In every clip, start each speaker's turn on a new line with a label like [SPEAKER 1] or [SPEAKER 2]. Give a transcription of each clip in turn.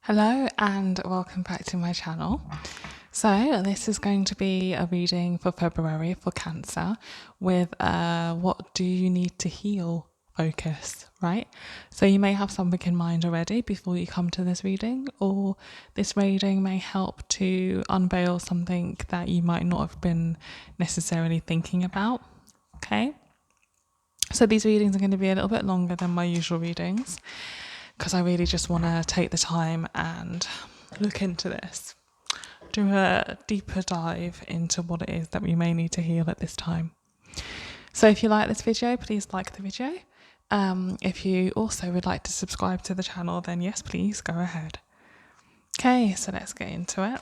[SPEAKER 1] Hello and welcome back to my channel. So this is going to be a reading for February for Cancer with what do you need to heal focus, right? So you may have something in mind already before you come to this reading, or this reading may help to unveil something that you might not have been necessarily thinking about, okay? So these readings are going to be a little bit longer than my usual readings because I really just want to take the time and look into this, do a deeper dive into what it is that we may need to heal at this time. So if you like this video, please like the video. If you also would like to subscribe to the channel, then yes, please go ahead. Okay, so let's get into it.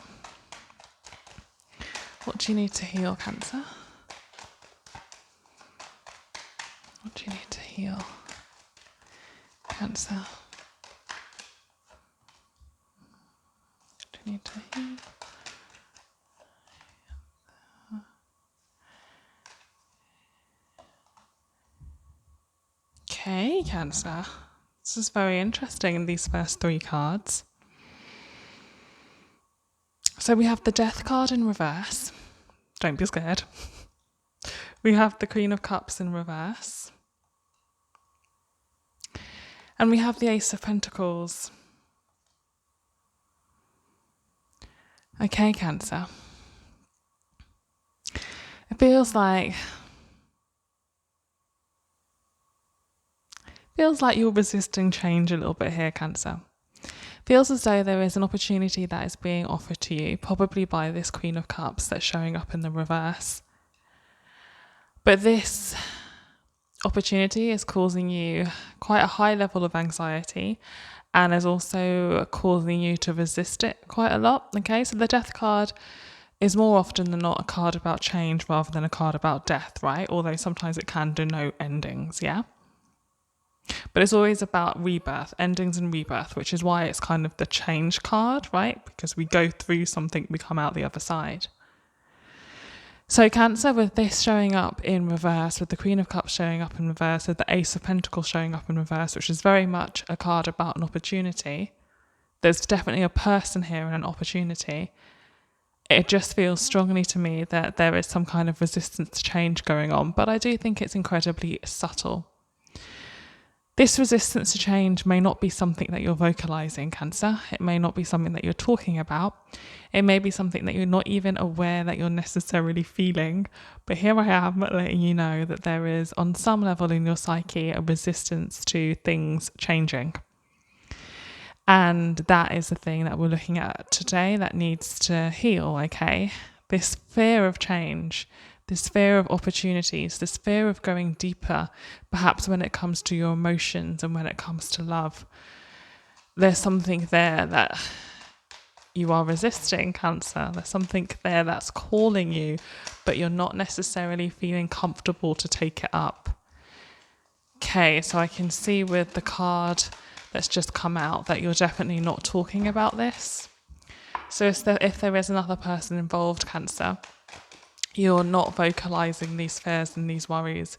[SPEAKER 1] What do you need to heal, Cancer? What do you need to heal, Cancer? What do you need to heal? Okay, Cancer. This is very interesting in these first three cards. So we have the Death card in reverse. Don't be scared. We have the Queen of Cups in reverse. And we have the Ace of Pentacles. Okay, Cancer. It feels like you're resisting change a little bit here, Cancer. Feels as though there is an opportunity that is being offered to you, probably by this Queen of Cups that's showing up in the reverse. But this opportunity is causing you quite a high level of anxiety and is also causing you to resist it quite a lot. Okay, so the Death card is more often than not a card about change rather than a card about death, right? Although sometimes it can denote endings, yeah? But it's always about rebirth, endings and rebirth, which is why it's kind of the change card, right? Because we go through something, we come out the other side. So Cancer, with this showing up in reverse, with the Queen of Cups showing up in reverse, with the Ace of Pentacles showing up in reverse, which is very much a card about an opportunity. There's definitely a person here and an opportunity. It just feels strongly to me that there is some kind of resistance to change going on, but I do think it's incredibly subtle. This resistance to change may not be something that you're vocalizing, Cancer. It may not be something that you're talking about. It may be something that you're not even aware that you're necessarily feeling. But here I am letting you know that there is, on some level in your psyche, a resistance to things changing. And that is the thing that we're looking at today that needs to heal, okay? This fear of change, this fear of opportunities, this fear of going deeper, perhaps when it comes to your emotions and when it comes to love. There's something there that you are resisting, Cancer. There's something there that's calling you, but you're not necessarily feeling comfortable to take it up. Okay, so I can see with the card that's just come out that you're definitely not talking about this. So if there is another person involved, Cancer, you're not vocalizing these fears and these worries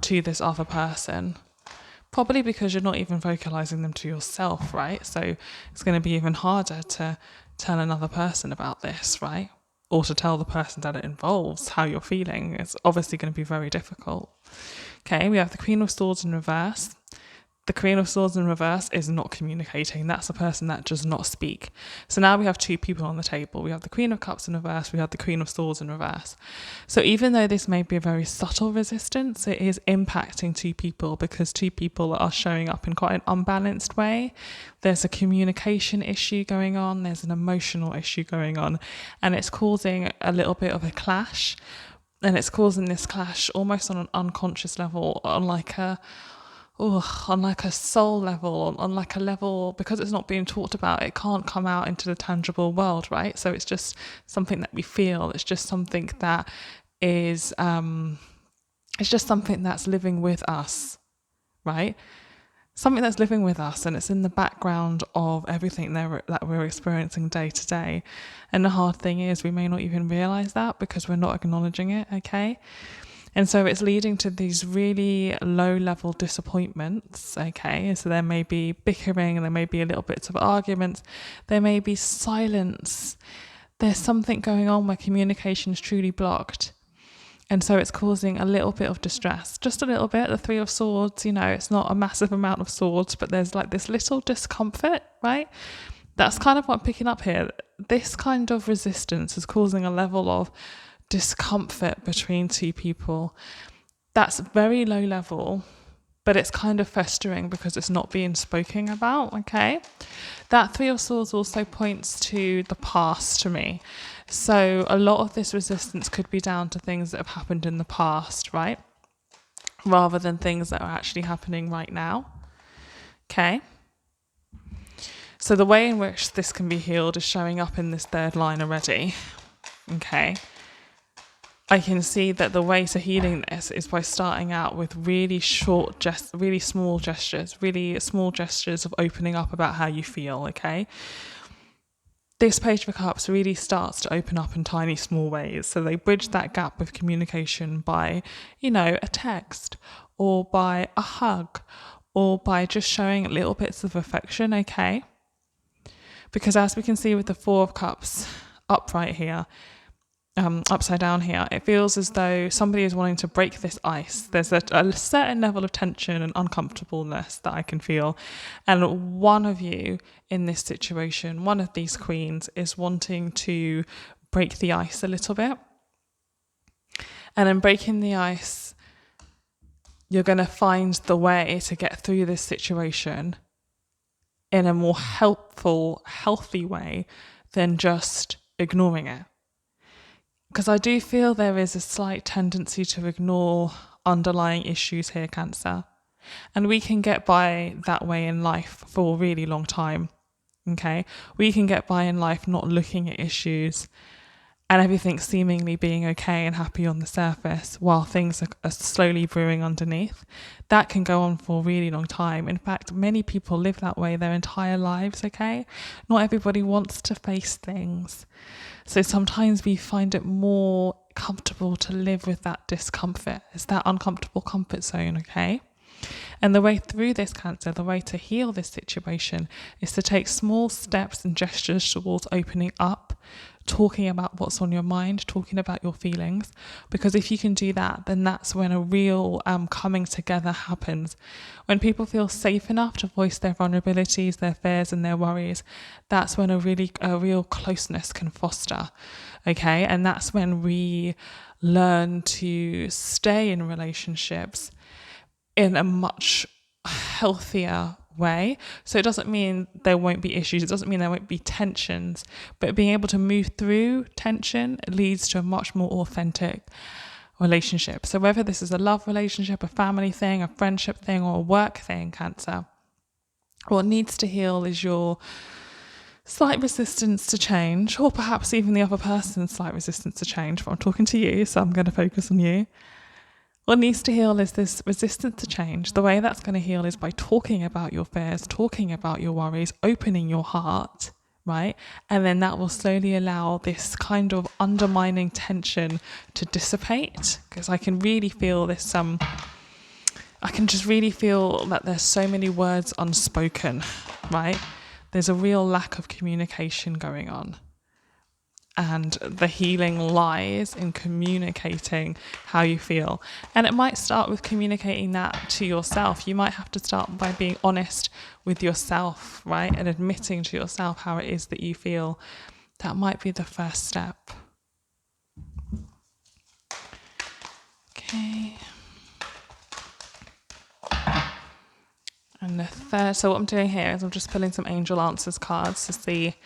[SPEAKER 1] to this other person. Probably because you're not even vocalizing them to yourself, right? So it's going to be even harder to tell another person about this, right? Or to tell the person that it involves how you're feeling. It's obviously going to be very difficult. Okay, we have the Queen of Swords in reverse. The Queen of Swords in reverse is not communicating. That's a person that does not speak. So now we have two people on the table. We have the Queen of Cups in reverse. We have the Queen of Swords in reverse. So even though this may be a very subtle resistance, it is impacting two people because two people are showing up in quite an unbalanced way. There's a communication issue going on. There's an emotional issue going on. And it's causing a little bit of a clash. And it's causing this clash almost on an unconscious level, on like a soul level, on like a level, because it's not being talked about, it can't come out into the tangible world, right? So it's just something that we feel. It's just something that is, it's just something that's living with us, right? Something that's living with us, and it's in the background of everything that we're experiencing day to day. And the hard thing is we may not even realize that because we're not acknowledging it, okay? And so it's leading to these really low level disappointments, okay? So there may be bickering, and there may be a little bits of arguments, there may be silence. There's something going on where communication is truly blocked. And so it's causing a little bit of distress, just a little bit. The Three of Swords, it's not a massive amount of swords, but there's like this little discomfort, right? That's kind of what I'm picking up here. This kind of resistance is causing a level of discomfort between two people. That's very low level, but it's kind of festering because it's not being spoken about, okay? That Three of Swords also points to the past to me. So a lot of this resistance could be down to things that have happened in the past, right? Rather than things that are actually happening right now, okay? So the way in which this can be healed is showing up in this third line already, okay? I can see that the way to healing this is by starting out with really small gestures of opening up about how you feel, okay? This Page of Cups really starts to open up in tiny, small ways. So they bridge that gap with communication by, a text, or by a hug, or by just showing little bits of affection, okay? Because as we can see with the Four of Cups upright here, upside down here, it feels as though somebody is wanting to break this ice. There's a certain level of tension and uncomfortableness that I can feel. And one of you in this situation, one of these queens, is wanting to break the ice a little bit. And in breaking the ice, you're going to find the way to get through this situation in a more helpful, healthy way than just ignoring it. Because I do feel there is a slight tendency to ignore underlying issues here, Cancer. And we can get by that way in life for a really long time, okay? We can get by in life not looking at issues and everything seemingly being okay and happy on the surface while things are slowly brewing underneath. That can go on for a really long time. In fact, many people live that way their entire lives, okay? Not everybody wants to face things. So sometimes we find it more comfortable to live with that discomfort. It's that uncomfortable comfort zone, okay? And the way through this, Cancer, the way to heal this situation is to take small steps and gestures towards opening up, talking about what's on your mind, talking about your feelings. Because if you can do that, then that's when a real coming together happens. When people feel safe enough to voice their vulnerabilities, their fears and their worries, that's when a real closeness can foster, okay? And that's when we learn to stay in relationships in a much healthier way. So it doesn't mean there won't be issues, it doesn't mean there won't be tensions, but being able to move through tension leads to a much more authentic relationship. So whether this is a love relationship, a family thing, a friendship thing, or a work thing, Cancer, what needs to heal is your slight resistance to change, or perhaps even the other person's slight resistance to change. But I'm talking to you, so I'm going to focus on you. What needs to heal is this resistance to change. The way that's going to heal is by talking about your fears, talking about your worries, opening your heart, right? And then that will slowly allow this kind of undermining tension to dissipate. Because I can really feel this, I can just really feel that there's so many words unspoken, right? There's a real lack of communication going on. And the healing lies in communicating how you feel. And it might start with communicating that to yourself. You might have to start by being honest with yourself, right? And admitting to yourself how it is that you feel. That might be the first step. Okay. And the third, so what I'm doing here is I'm just pulling some angel answers cards to see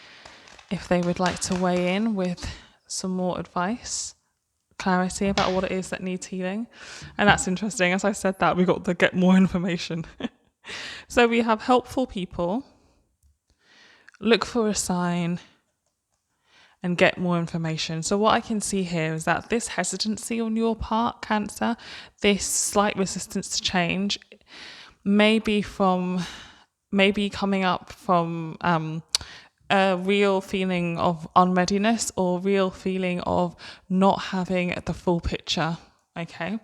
[SPEAKER 1] if they would like to weigh in with some more advice, clarity about what it is that needs healing. And that's interesting. As I said that, we got to get more information. So we have helpful people, look for a sign, and get more information. So what I can see here is that this hesitancy on your part, Cancer, this slight resistance to change, may be coming up from a real feeling of unreadiness or real feeling of not having the full picture, okay?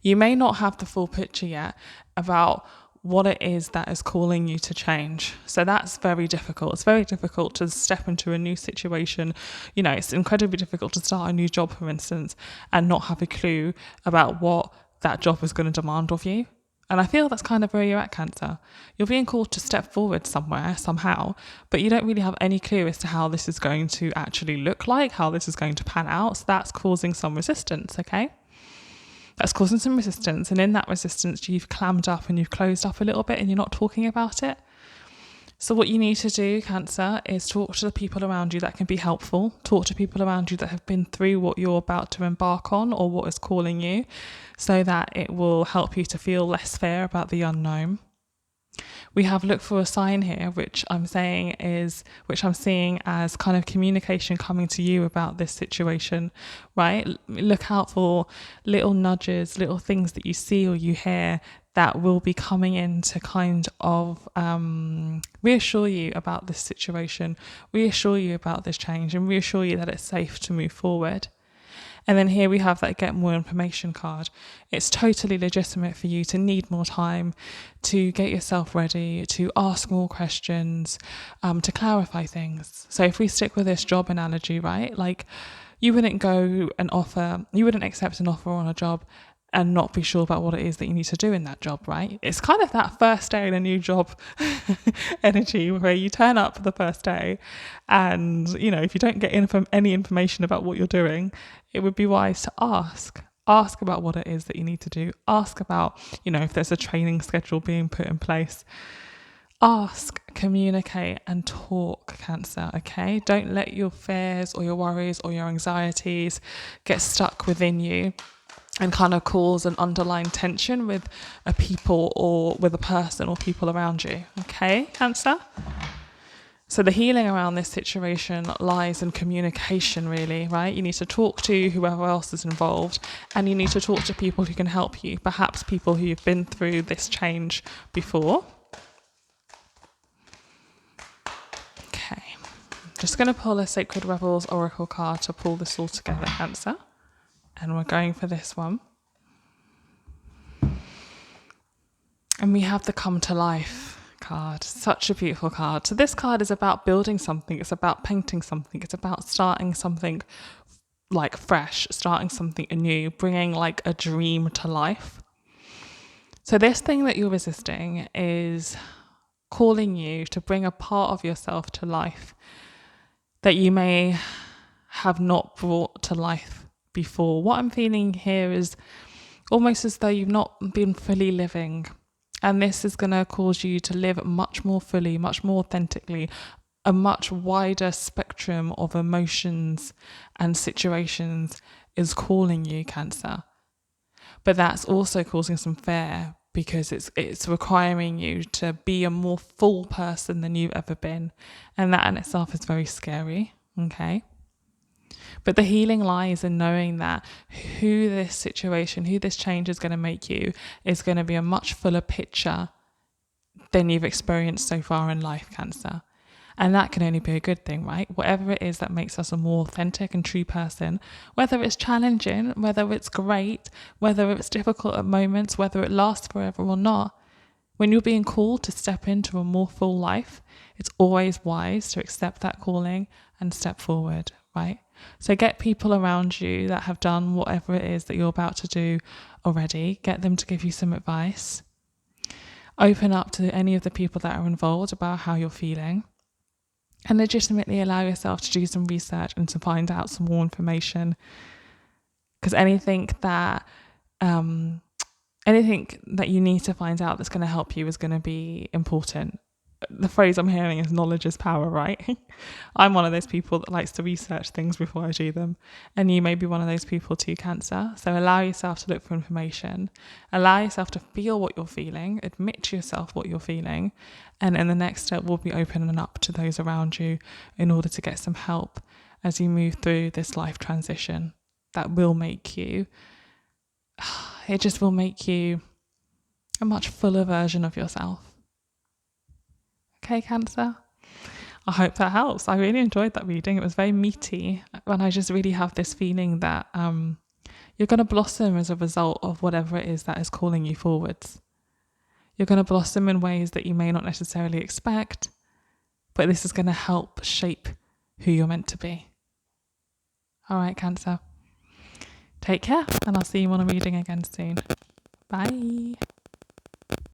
[SPEAKER 1] You may not have the full picture yet about what it is that is calling you to change. So that's very difficult. It's very difficult to step into a new situation. You know, it's incredibly difficult to start a new job, for instance, and not have a clue about what that job is going to demand of you. And I feel that's kind of where you're at, Cancer. You're being called to step forward somewhere, somehow, but you don't really have any clue as to how this is going to actually look like, how this is going to pan out. So that's causing some resistance, okay? That's causing some resistance. And in that resistance, you've clammed up and you've closed up a little bit and you're not talking about it. So what you need to do, Cancer, is talk to the people around you that can be helpful. Talk to people around you that have been through what you're about to embark on or what is calling you, so that it will help you to feel less fear about the unknown. We have look for a sign here, which I'm seeing as kind of communication coming to you about this situation, right? Look out for little nudges, little things that you see or you hear that will be coming in to kind of reassure you about this situation, reassure you about this change, and reassure you that it's safe to move forward. And then here we have that get more information card. It's totally legitimate for you to need more time to get yourself ready, to ask more questions, to clarify things. So if we stick with this job analogy, right? Like you wouldn't accept an offer on a job and not be sure about what it is that you need to do in that job, right? It's kind of that first day in a new job energy where you turn up the first day and, you know, if you don't get any information about what you're doing, it would be wise to ask. Ask about what it is that you need to do. Ask about, you know, if there's a training schedule being put in place. Ask, communicate and talk, Cancer, okay? Don't let your fears or your worries or your anxieties get stuck within you and kind of cause an underlying tension with a people or with a person or people around you. Okay, Cancer? So the healing around this situation lies in communication, really, right? You need to talk to whoever else is involved and you need to talk to people who can help you, perhaps people who've been through this change before. Okay, just going to pull a Sacred Rebels Oracle card to pull this all together, Cancer. And we're going for this one. And we have the Come to Life card. Such a beautiful card. So this card is about building something. It's about painting something. It's about starting something like fresh, starting something anew, bringing like a dream to life. So this thing that you're resisting is calling you to bring a part of yourself to life that you may have not brought to life before. What I'm feeling here is almost as though you've not been fully living, and this is going to cause you to live much more fully, much more authentically, a much wider spectrum of emotions and situations is calling you, Cancer. But that's also causing some fear because it's requiring you to be a more full person than you've ever been, and that in itself is very scary, okay? But the healing lies in knowing that who this change is going to make you is going to be a much fuller picture than you've experienced so far in life, Cancer. And that can only be a good thing, right? Whatever it is that makes us a more authentic and true person, whether it's challenging, whether it's great, whether it's difficult at moments, whether it lasts forever or not, when you're being called to step into a more full life, it's always wise to accept that calling and step forward, right? So get people around you that have done whatever it is that you're about to do already. Get them to give you some advice. Open up to any of the people that are involved about how you're feeling. And legitimately allow yourself to do some research and to find out some more information. Because anything that you need to find out that's going to help you is going to be important. The phrase I'm hearing is knowledge is power, right? I'm one of those people that likes to research things before I do them. And you may be one of those people too, Cancer. So allow yourself to look for information. Allow yourself to feel what you're feeling. Admit to yourself what you're feeling. And then the next step will be opening up to those around you in order to get some help as you move through this life transition. That will make you, it just will make you a much fuller version of yourself. Okay, Cancer? I hope that helps. I really enjoyed that reading. It was very meaty, and I just really have this feeling that You're going to blossom as a result of whatever it is that is calling you forwards. You're going to blossom in ways that you may not necessarily expect, but this is going to help shape who you're meant to be. All right, Cancer. Take care, and I'll see you on a reading again soon. Bye.